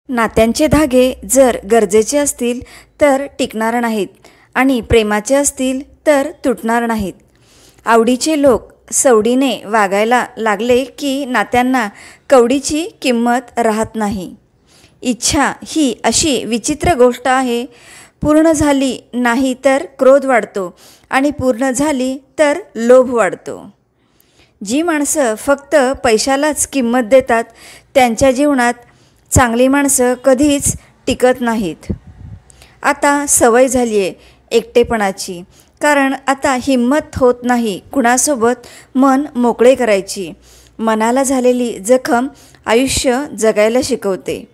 नात्यांचे धागे जर गरजेचे असतील तर टिकणार नाहीत आणि प्रेमाचे असतील तर तुटणार नाहीत. आवडीचे लोक सवडीने वागायला लागले की नात्यांना कवडीची किंमत राहत नाही. इच्छा ही अशी विचित्र गोष्ट आहे. पूर्ण झाली नाही तर क्रोध वाढतो आणि पूर्ण झाली तर लोभ वाढतो. जी माणसं फक्त पैशालाच किंमत देतात त्यांच्या जीवनात चांगली माणसं कधीच टिकत नाहीत. आता सवय झाली आहे एकटेपणाची, कारण आता हिम्मत होत नाही कुणासोबत मन मोकळे करायची. मनाला झालेली जखम आयुष्य जगायला शिकवते.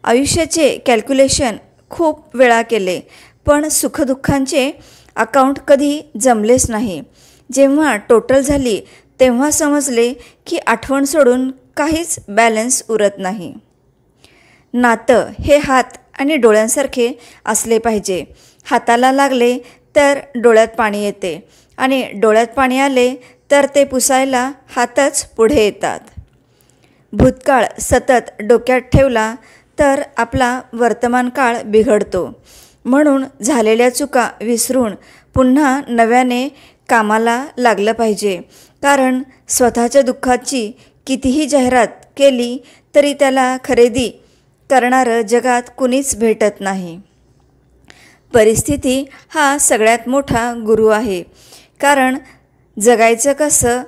आयुष्याचे कॅल्क्युलेशन खूप वेळा केले, पण सुखदुःखांचे अकाउंट कधी जमलेच नाही. जेव्हा टोटल झाली तेव्हा समजले की आठवण सोडून काहीच बॅलन्स उरत नाही. नातं हे हात आणि डोळ्यांसारखे असले पाहिजे. हाताला लागले तर डोळ्यात पाणी येते आणि डोळ्यात पाणी आले तर ते पुसायला हातच पुढे येतात. भूतकाळ सतत डोक्यात ठेवला तर आपला वर्तमान काळ बिघडतो. म्हणून झालेल्या चुका विसरून पुन्हा नव्याने कामाला लागलं पाहिजे. कारण स्वतःच्या दुःखाची कितीही जाहिरात केली तरी त्याला खरेदी करणारं जगात कुणीच भेटत नाही. परिस्थिती हा सगळ्यात मोठा गुरु आहे. कारण जगायचं कसं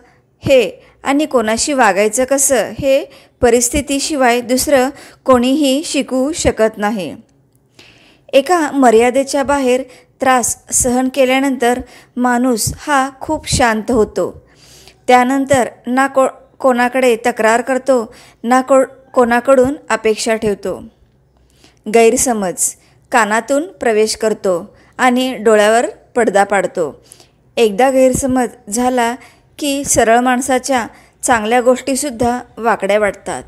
हे आणि कोणाशी वागायचं कसं हे परिस्थितीशिवाय दुसरं कोणीही शिकवू शकत नाही. एका मर्यादेच्या बाहेर त्रास सहन केल्यानंतर माणूस हा खूप शांत होतो. त्यानंतर ना कोणाकडे तक्रार करतो ना कोणाकडून अपेक्षा ठेवतो. गैरसमज कानातून प्रवेश करतो आणि डोळ्यावर पडदा पाडतो. एकदा गैरसमज झाला की सरळ माणसाच्या चांगल्या गोष्टीसुद्धा वाकड्या वाटतात.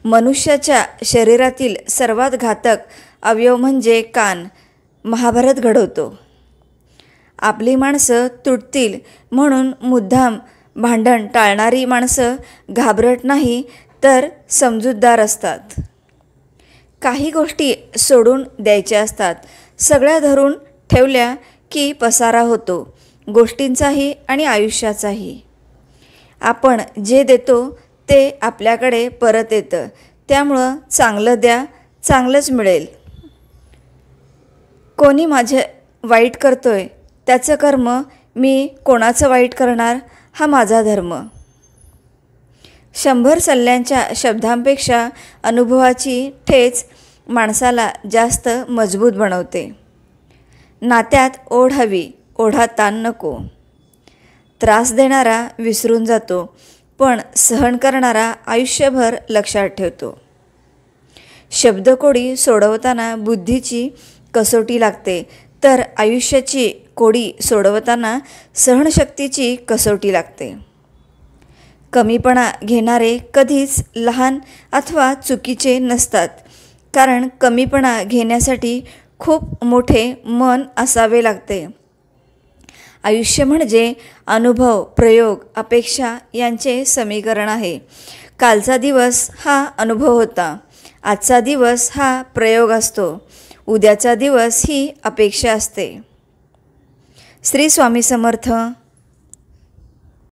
मनुष्याच्या शरीरातील सर्वात घातक अवयव म्हणजे कान महाभारत घडवतो. आपली माणसं तुटतील म्हणून मुद्दाम भांडण टाळणारी माणसं घाबरट नाही तर समजूतदार असतात. काही गोष्टी सोडून द्यायच्या असतात. सगळ्या धरून ठेवल्या की पसारा होतो, गोष्टींचाही आणि आयुष्याचाही. आपण जे देतो ते आपल्याकडे परत येतं. त्यामुळं चांगलं द्या, चांगलंच मिळेल. कोणी माझे वाईट करतोय त्याचं कर्म, मी कोणाचं वाईट करणार हा माझा धर्म. 100 सल्ल्यांच्या शब्दांपेक्षा अनुभवाची ठेच माणसाला जास्त मजबूत बनवते. नात्यात ओढ हवी, ओढा ताण नको. त्रास देणारा विसरून जातो, पण सहन करणारा आयुष्यभर लक्षात ठेवतो. शब्दकोडी सोडवताना बुद्धीची कसोटी लागते, तर आयुष्याची कोडी सोडवताना सहनशक्तीची कसोटी लागते. कमीपणा घेणारे कधीच लहान अथवा चुकीचे नसतात. कारण कमीपणा घेण्यासाठी खूप मोठे मन असावे लागते. आयुष्य म्हणजे अनुभव, प्रयोग, अपेक्षा यांचे समीकरण आहे. कालचा दिवस हा अनुभव होता, आजचा दिवस हा प्रयोग असतो, उद्याचा दिवस ही अपेक्षा असते. श्री स्वामी समर्थ.